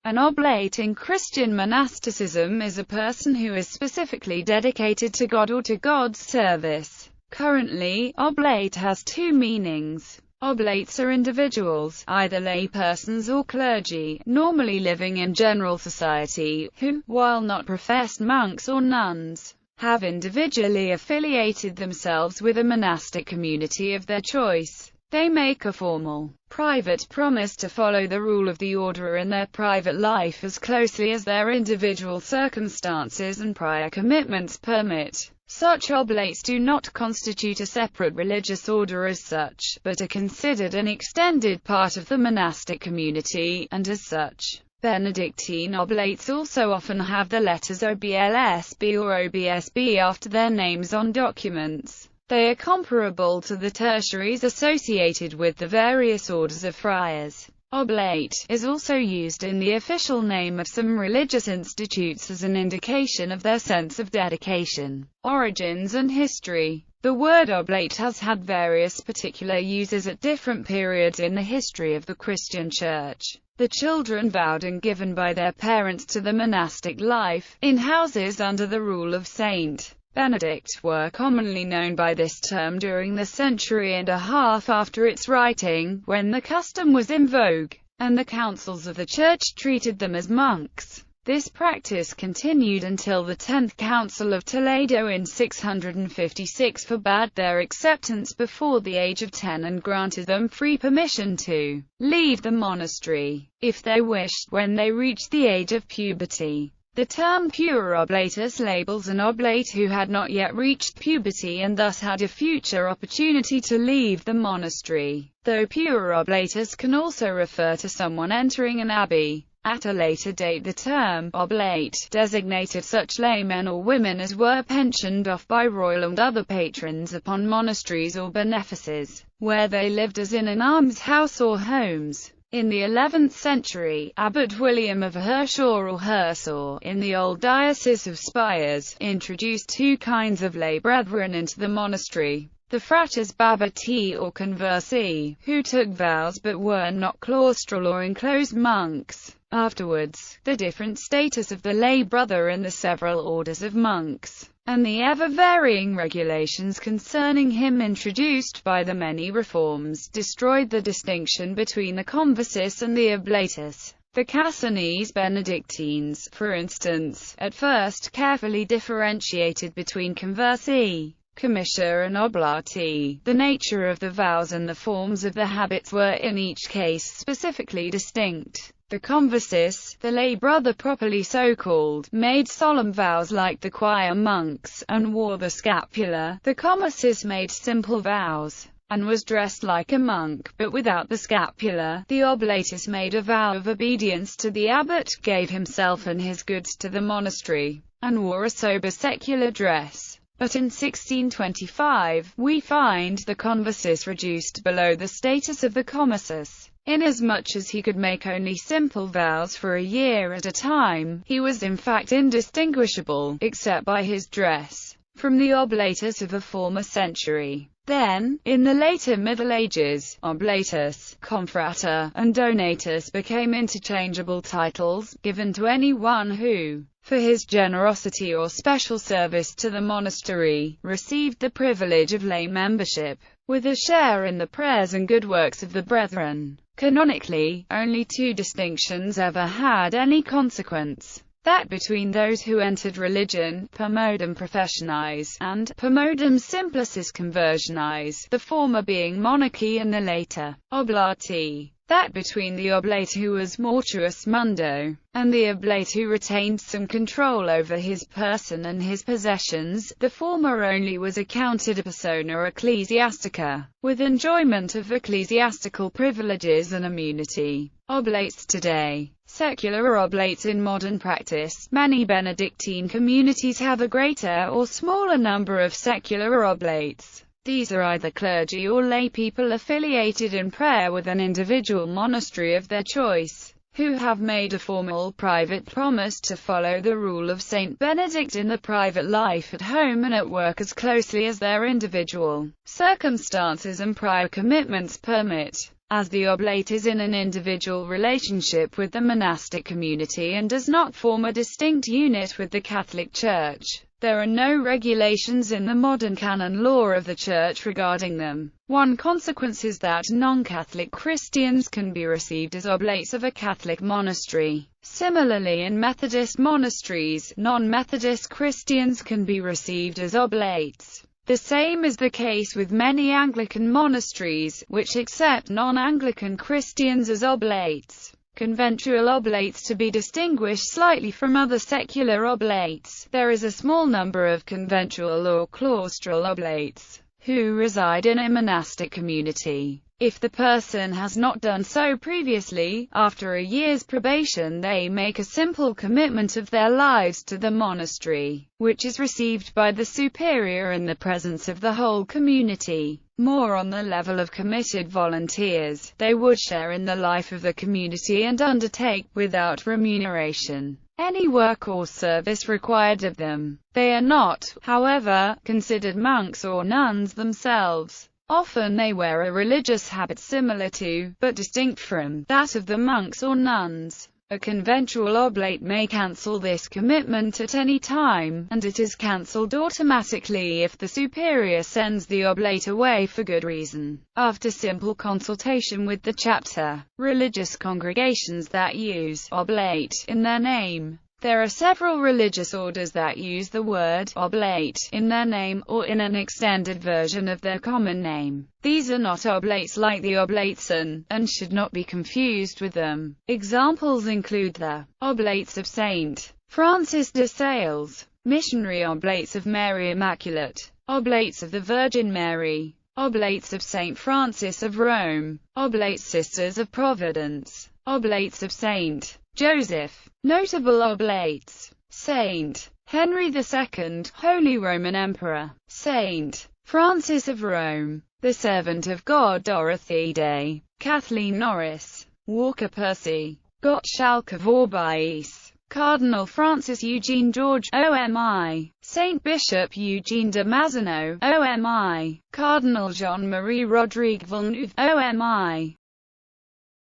An oblate in Christian monasticism is a person who is specifically dedicated to God or to God's service. Currently, oblate has two meanings. Oblates are individuals, either lay persons or clergy, normally living in general society, who, while not professed monks or nuns, have individually affiliated themselves with a monastic community of their choice. They make a formal, private promise to follow the rule of the order in their private life as closely as their individual circumstances and prior commitments permit. Such oblates do not constitute a separate religious order as such, but are considered an extended part of the monastic community, and as such, Benedictine oblates also often have the letters OBLSB or OBSB after their names on documents. They are comparable to the tertiaries associated with the various orders of friars. Oblate is also used in the official name of some religious institutes as an indication of their sense of dedication. Origins and history. The word oblate has had various particular uses at different periods in the history of the Christian Church. The children vowed and given by their parents to the monastic life, in houses under the rule of Saint Benedict, were commonly known by this term during the century and a half after its writing, when the custom was in vogue, and the councils of the Church treated them as monks. This practice continued until the 10th Council of Toledo in 656 forbade their acceptance before the age of 10 and granted them free permission to leave the monastery, if they wished, when they reached the age of puberty. The term puer oblatus labels an oblate who had not yet reached puberty and thus had a future opportunity to leave the monastery, though puer oblatus can also refer to someone entering an abbey. At a later date the term oblate designated such laymen or women as were pensioned off by royal and other patrons upon monasteries or benefices, where they lived as in an almshouse or homes. In the 11th century, Abbot William of Hershaw or Hersau, in the old Diocese of Spires, introduced two kinds of lay brethren into the monastery. The fratres Babbati or conversi, who took vows but were not claustral or enclosed monks. Afterwards, the different status of the lay brother in the several orders of monks, and the ever-varying regulations concerning him introduced by the many reforms, destroyed the distinction between the conversis and the oblatus. The Cassinese Benedictines, for instance, at first carefully differentiated between conversi, commissure and oblati. The nature of the vows and the forms of the habits were in each case specifically distinct. The conversis, the lay brother properly so called, made solemn vows like the choir monks, and wore the scapular. The commissis made simple vows, and was dressed like a monk, but without the scapular. The oblatus made a vow of obedience to the abbot, gave himself and his goods to the monastery, and wore a sober secular dress. But in 1625, we find the conversis reduced below the status of the commissis. Inasmuch as he could make only simple vows for a year at a time, he was in fact indistinguishable, except by his dress, from the oblatus of a former century. Then, in the later Middle Ages, oblatus, confrater, and donatus became interchangeable titles, given to anyone who, for his generosity or special service to the monastery, received the privilege of lay membership, with a share in the prayers and good works of the brethren. Canonically, only two distinctions ever had any consequence: that between those who entered religion, per modum professionis, and per modum simplicis conversionis, the former being monarchy and the later, oblati. That between the oblate who was mortuus mundo, and the oblate who retained some control over his person and his possessions, the former only was accounted a persona ecclesiastica, with enjoyment of ecclesiastical privileges and immunity. Oblates today. Secular oblates in modern practice. Many Benedictine communities have a greater or smaller number of secular oblates. These are either clergy or lay people affiliated in prayer with an individual monastery of their choice, who have made a formal private promise to follow the rule of Saint Benedict in the private life at home and at work as closely as their individual circumstances and prior commitments permit. As the oblate is in an individual relationship with the monastic community and does not form a distinct unit with the Catholic Church, there are no regulations in the modern canon law of the Church regarding them. One consequence is that non-Catholic Christians can be received as oblates of a Catholic monastery. Similarly, in Methodist monasteries, non-Methodist Christians can be received as oblates. The same is the case with many Anglican monasteries, which accept non-Anglican Christians as oblates. Conventual oblates, to be distinguished slightly from other secular oblates. There is a small number of conventual or claustral oblates who reside in a monastic community. If the person has not done so previously, after a year's probation they make a simple commitment of their lives to the monastery, which is received by the superior in the presence of the whole community. More on the level of committed volunteers, they would share in the life of the community and undertake, without remuneration, any work or service required of them. They are not, however, considered monks or nuns themselves. Often they wear a religious habit similar to, but distinct from, that of the monks or nuns. A conventual oblate may cancel this commitment at any time, and it is cancelled automatically if the superior sends the oblate away for good reason. After simple consultation with the chapter, religious congregations that use oblate in their name. There are several religious orders that use the word oblate in their name, or in an extended version of their common name. These are not oblates like the Oblateson, and should not be confused with them. Examples include the Oblates of St. Francis de Sales, Missionary Oblates of Mary Immaculate, Oblates of the Virgin Mary, Oblates of St. Francis of Rome, Oblates Sisters of Providence, Oblates of St. Joseph. Notable oblates: Saint Henry II, Holy Roman Emperor; Saint Francis of Rome, the Servant of God; Dorothy Day, Kathleen Norris, Walker Percy, Gottschalk of Orbeis, Cardinal Francis Eugene George, OMI, Saint Bishop Eugene de Mazenot, OMI, Cardinal Jean-Marie Rodrigue Villeneuve, OMI.